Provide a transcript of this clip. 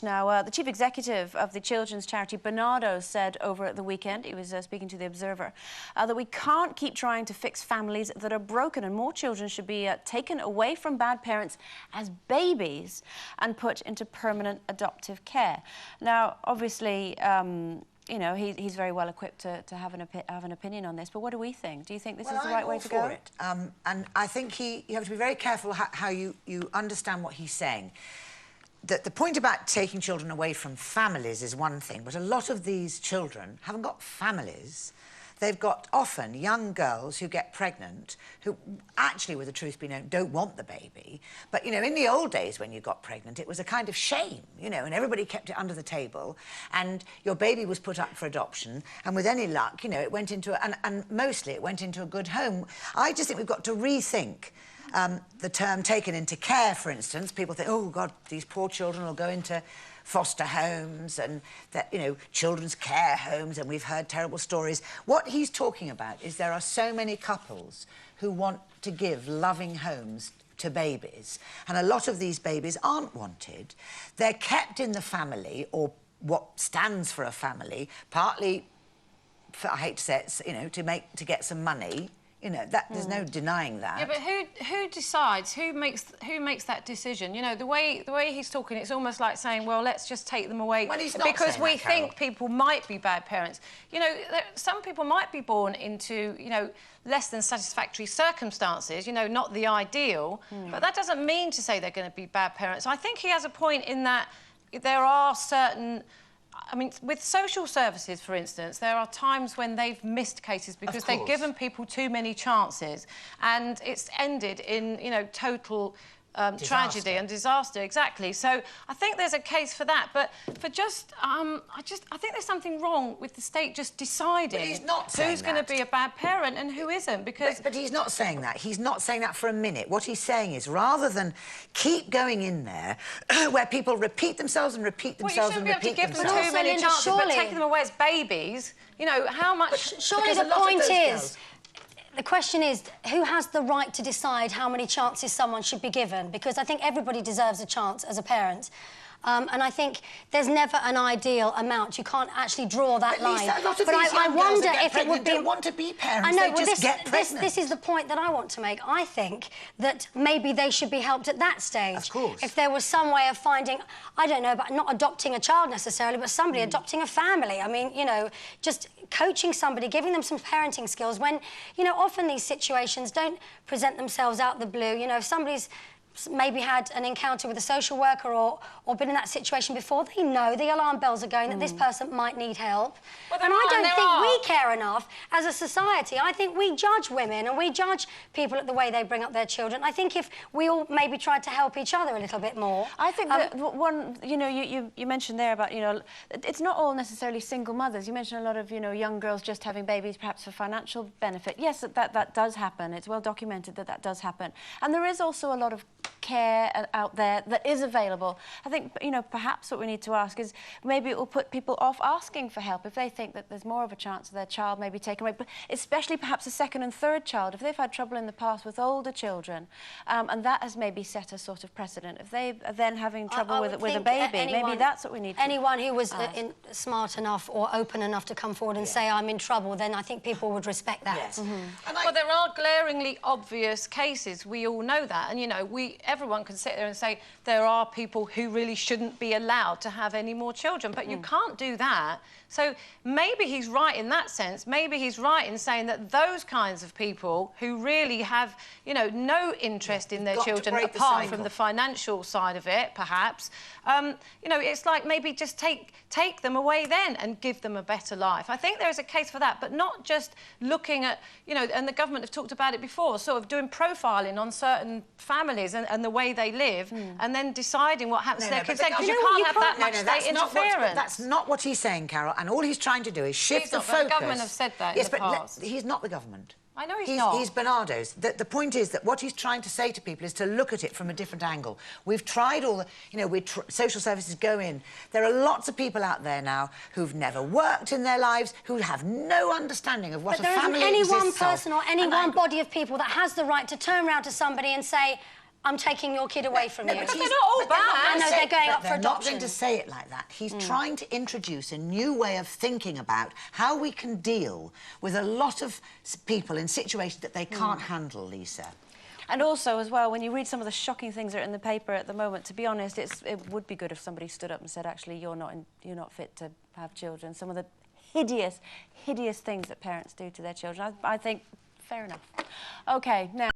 Now, the chief executive of the children's charity Bernardo said over at the weekend, he was speaking to The Observer, that we can't keep trying to fix families that are broken, and more children should be taken away from bad parents as babies and put into permanent adoptive care. Now, obviously, you know, he's very well equipped to have an opinion on this, but what do we think? Do you think this is the right way to go? It. And I think you have to be very careful how you understand what he's saying. The point about taking children away from families is one thing, but a lot of these children haven't got families. They've got often young girls who get pregnant who actually, with the truth be known, don't want the baby. But, you know, in the old days when you got pregnant, it was a kind of shame, you know, and everybody kept it under the table, and your baby was put up for adoption, and with any luck, you know, it went into and mostly it went into a good home. I just think we've got to rethink the term taken into care, for instance. People think, oh, God, these poor children will go into foster homes and, that, you know, children's care homes, and we've heard terrible stories. What he's talking about is there are so many couples who want to give loving homes to babies, and a lot of these babies aren't wanted. They're kept in the family, or what stands for a family, partly, I hate to say it, you know, to get some money. You know, there's no denying that. Yeah, but who decides? Who makes that decision? You know, the way he's talking, it's almost like saying, well, let's just take them away because we think people might be bad parents. You know, some people might be born into, you know, less than satisfactory circumstances, you know, not the ideal, but that doesn't mean to say they're going to be bad parents. I think he has a point in that there are certain... I mean, with social services, for instance, there are times when they've missed cases because they've given people too many chances, and it's ended in, you know, total tragedy and disaster. Exactly. So I think there's a case for that, but for I think there's something wrong with the state just deciding who's going to be a bad parent and who isn't. Because but he's not saying that. He's not saying that for a minute. What he's saying is, rather than keep going in there where people repeat themselves and repeat themselves and repeat themselves. You shouldn't be able to give them too many chances, but taking them away as babies, you know, how much... But surely the point is... The question is, who has the right to decide how many chances someone should be given? Because I think everybody deserves a chance as a parent. And I think there's never an ideal amount. You can't actually draw that line. But I wonder if it would be... don't want to be parents. I know, they just get pregnant. This is the point that I want to make. I think that maybe they should be helped at that stage. Of course. If there was some way of finding, I don't know, about not adopting a child necessarily, but somebody adopting a family. I mean, you know, just coaching somebody, giving them some parenting skills when, you know, often these situations don't present themselves out the blue. You know, if somebody's maybe had an encounter with a social worker or been in that situation before, they know the alarm bells are going that this person might need help. Well, and I don't think we care enough as a society. I think we judge women and we judge people at the way they bring up their children. I think if we all maybe tried to help each other a little bit more... I think that one, you know, you mentioned there about, you know, it's not all necessarily single mothers. You mentioned a lot of, you know, young girls just having babies perhaps for financial benefit. Yes, that does happen. It's well documented that does happen. And there is also a lot of care out there that is available. I think, you know, perhaps what we need to ask is maybe it will put people off asking for help if they think that there's more of a chance of their child maybe taken away, but especially perhaps a second and third child, if they've had trouble in the past with older children, and that has maybe set a sort of precedent. If they are then having trouble with a baby, maybe that's what we need to anyone who was smart enough or open enough to come forward and say, I'm in trouble, then I think people would respect that. Yes. Well, there are glaringly obvious cases. We all know that. And, you know, everyone can sit there and say there are people who really shouldn't be allowed to have any more children, but you can't do that. So maybe he's right in that sense. Maybe he's right in saying that those kinds of people who really have, you know, no interest in their children apart from the financial side of it, perhaps, you know, it's like maybe just take them away then and give them a better life. I think there is a case for that, but not just looking at, you know, and the government have talked about it before, sort of doing profiling on certain families and the way they live, and then deciding what happens to their kids, because you can't have that much state interference. That's not what he's saying, Carol, and all he's trying to do is shift the focus. The government have said that in the past. But he's not the government. I know he's not. He's Bernardo's. The point is that what he's trying to say to people is to look at it from a different angle. We've tried all the... You know, social services go in. There are lots of people out there now who've never worked in their lives, who have no understanding of what a family exists of. But there isn't any one person or any one body of people that has the right to turn around to somebody and say, I'm taking your kid away from you. But they're not all bad. I know they're going up for They're not adoption. going to say it like that. He's trying to introduce a new way of thinking about how we can deal with a lot of people in situations that they can't handle, Lisa. And also, as well, when you read some of the shocking things that are in the paper at the moment, to be honest, it would be good if somebody stood up and said, actually, you're not fit to have children. Some of the hideous, hideous things that parents do to their children. I think, fair enough. OK, now...